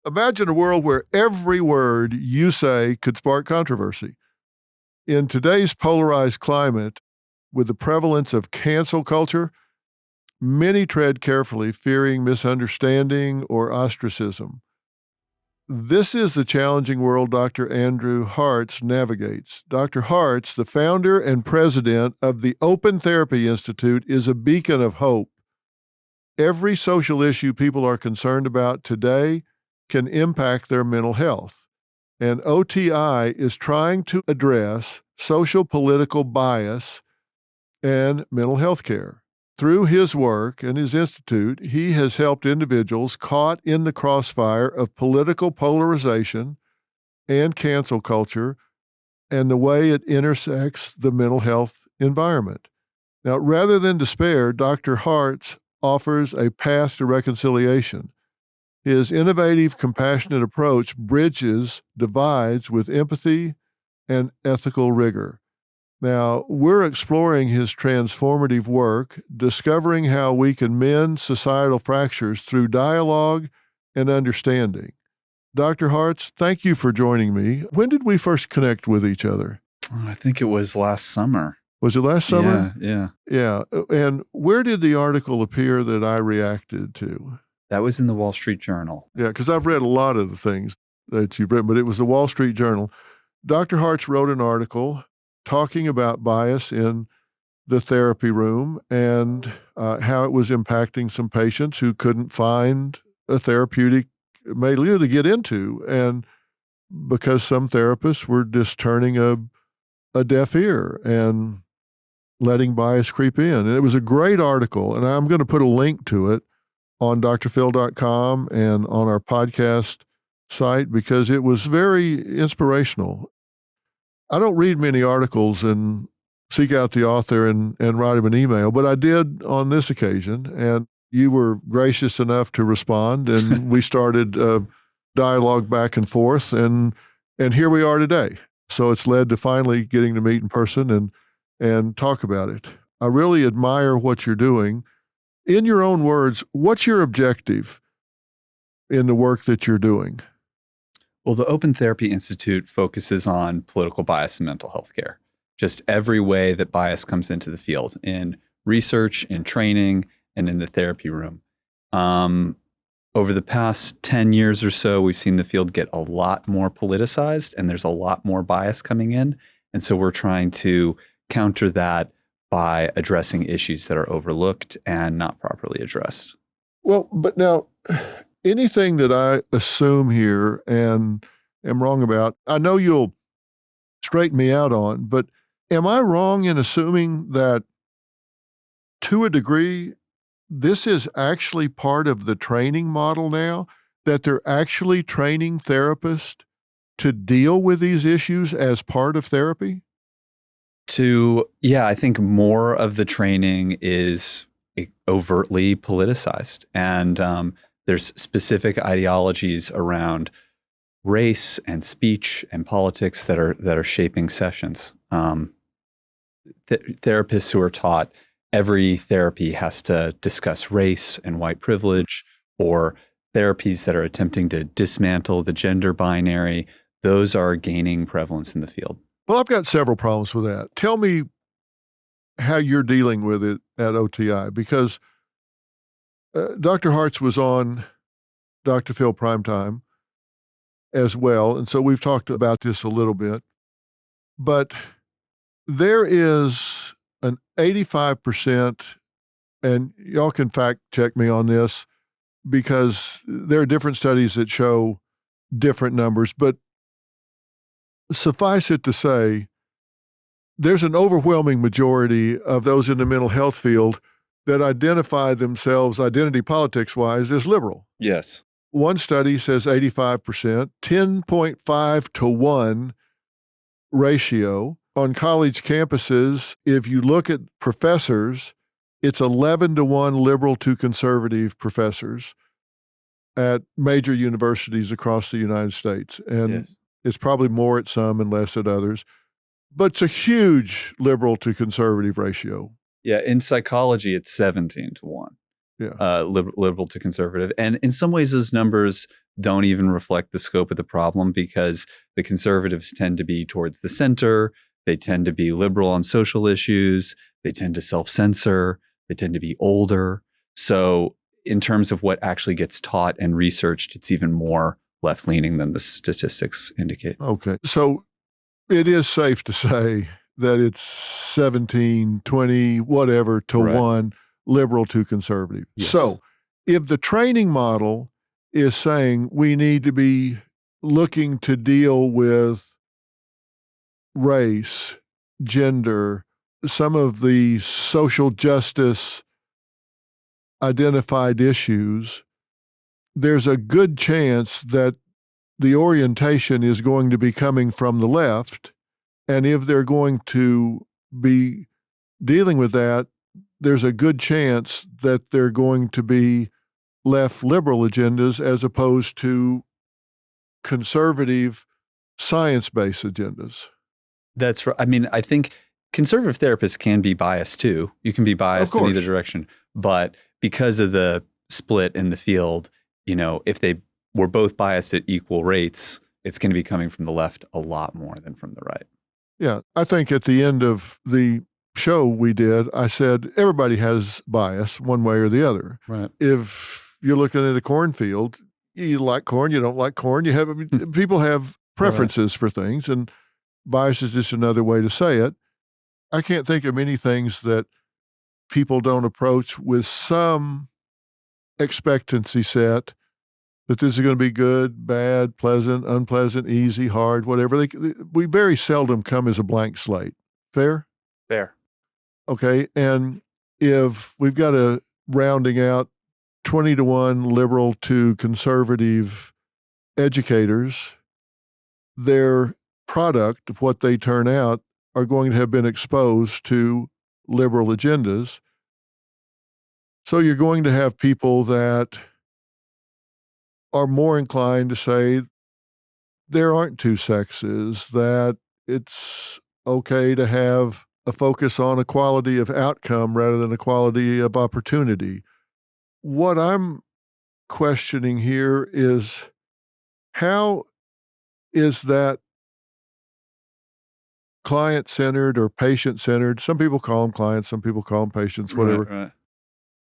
Imagine a world where every word you say could spark controversy. In today's polarized climate, with the prevalence of cancel culture, many tread carefully, fearing misunderstanding or ostracism. This is the challenging world Dr. Andrew Hartz navigates. Dr. Hartz, the founder and president of the Open Therapy Institute, is a beacon of hope. Every social issue people are concerned about today can impact their mental health. And OTI is trying to address social political bias and mental health care. Through his work and his institute, he has helped individuals caught in the crossfire of political polarization and cancel culture and the way it intersects the mental health environment. Now, rather than despair, Dr. Hartz offers a path to reconciliation. His innovative, compassionate approach bridges divides with empathy and ethical rigor. Now, we're exploring his transformative work, discovering how we can mend societal fractures through dialogue and understanding. Dr. Hartz, thank you for joining me. When did we first connect with each other? I think it was last summer. Was it last summer? Yeah. Yeah. And where did the article appear that I reacted to? That was in the Wall Street Journal. Yeah, because I've read a lot of the things that you've written, but it was the Wall Street Journal. Dr. Hartz wrote an article talking about bias in the therapy room and how it was impacting some patients who couldn't find a therapeutic milieu to get into. And because some therapists were just turning a deaf ear and letting bias creep in. And it was a great article. And I'm going to put a link to it on drphil.com and on our podcast site because it was very inspirational. I don't read many articles and seek out the author and write him an email, but I did on this occasion, and you were gracious enough to respond, and we started a dialogue back and forth, and here we are today. So it's led to finally getting to meet in person and talk about it. I really admire what you're doing. In your own words, what's your objective in the work that you're doing? Well, the Open Therapy Institute focuses on political bias in mental health care. Just every way that bias comes into the field in research, in training, and in the therapy room. Over the past 10 years or so, we've seen the field get a lot more politicized and there's a lot more bias coming in. And so we're trying to counter that by addressing issues that are overlooked and not properly addressed. Well, but now, anything that I assume here and am wrong about, I know you'll straighten me out on, but am I wrong in assuming that to a degree, this is actually part of the training model now, that they're actually training therapists to deal with these issues as part of therapy? I think more of the training is overtly politicized. And there's specific ideologies around race and speech and politics that are shaping sessions. Therapists who are taught every therapy has to discuss race and white privilege, or therapies that are attempting to dismantle the gender binary, those are gaining prevalence in the field. Well, I've got several problems with that. Tell me how you're dealing with it at OTI, because Dr. Hartz was on Dr. Phil Primetime as well, and so we've talked about this a little bit. But there is an 85%, and y'all can fact check me on this, because there are different studies that show different numbers, but suffice it to say, there's an overwhelming majority of those in the mental health field that identify themselves identity politics-wise as liberal. Yes. One study says 85%, 10.5 to 1 ratio. On college campuses, if you look at professors, it's 11 to 1 liberal to conservative professors at major universities across the United States. And Yes. It's probably more at some and less at others. But it's a huge liberal to conservative ratio. Yeah, in psychology, it's 17 to 1. liberal to conservative. And in some ways, those numbers don't even reflect the scope of the problem, because the conservatives tend to be towards the center. They tend to be liberal on social issues. They tend to self-censor. They tend to be older. So in terms of what actually gets taught and researched, it's even more left-leaning than the statistics indicate. Okay. So it is safe to say that it's 17, 20, whatever to Right. 1 liberal to conservative. Yes. So if the training model is saying we need to be looking to deal with race, gender, some of the social justice identified issues, there's a good chance that the orientation is going to be coming from the left. And if they're going to be dealing with that, there's a good chance that they're going to be left liberal agendas as opposed to conservative science-based agendas. That's right. I mean, I think conservative therapists can be biased too. You can be biased in either direction. But because of the split in the field, if they were both biased at equal rates, it's going to be coming from the left a lot more than from the right. Yeah. I think at the end of the show we did, I said everybody has bias one way or the other. Right. If you're looking at a cornfield, you like corn, you don't like corn, people have preferences for things, and bias is just another way to say it. I can't think of many things that people don't approach with some expectancy set that this is going to be good, bad, pleasant, unpleasant, easy, hard, whatever. We very seldom come as a blank slate. Fair? Fair. Okay. And if we've got a rounding out 20 to 1 liberal to conservative educators, their product of what they turn out are going to have been exposed to liberal agendas. So you're going to have people that are more inclined to say there aren't two sexes, that it's okay to have a focus on equality of outcome rather than equality of opportunity. What I'm questioning here is, how is that client-centered or patient-centered? Some people call them clients, some people call them patients, whatever. Right.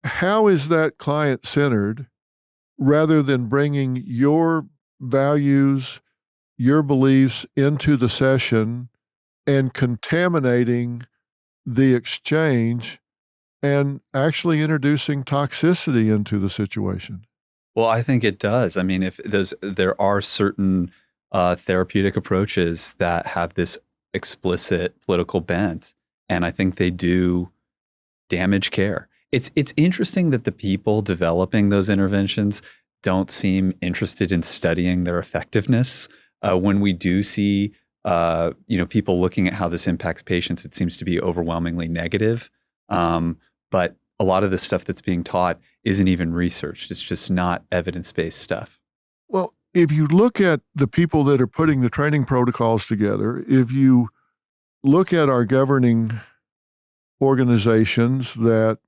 How is that client-centered rather than bringing your values, your beliefs into the session and contaminating the exchange and actually introducing toxicity into the situation? Well, I think it does. I mean, if there are certain therapeutic approaches that have this explicit political bent, and I think they do damage care. It's interesting that the people developing those interventions don't seem interested in studying their effectiveness. When we do see people looking at how this impacts patients, it seems to be overwhelmingly negative. But a lot of the stuff that's being taught isn't even researched. It's just not evidence-based stuff. Well, if you look at the people that are putting the training protocols together, if you look at our governing organizations that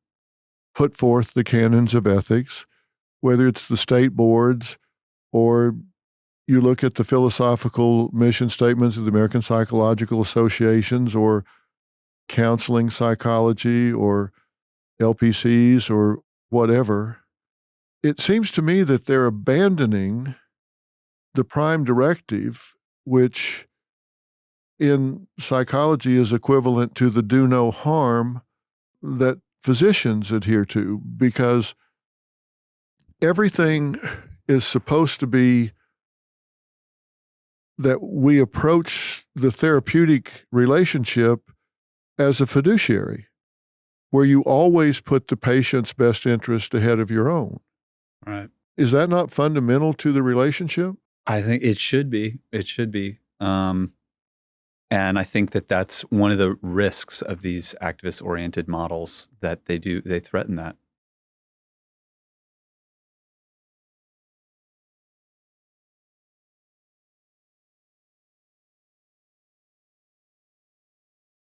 put forth the canons of ethics, whether it's the state boards or you look at the philosophical mission statements of the American Psychological Associations or counseling psychology or LPCs or whatever, it seems to me that they're abandoning the prime directive, which in psychology is equivalent to the do no harm that physicians adhere to, because everything is supposed to be that we approach the therapeutic relationship as a fiduciary, where you always put the patient's best interest ahead of your own. Right. Is that not fundamental to the relationship? I think it should be. It should be. And I think that that's one of the risks of these activist-oriented models, that they threaten that.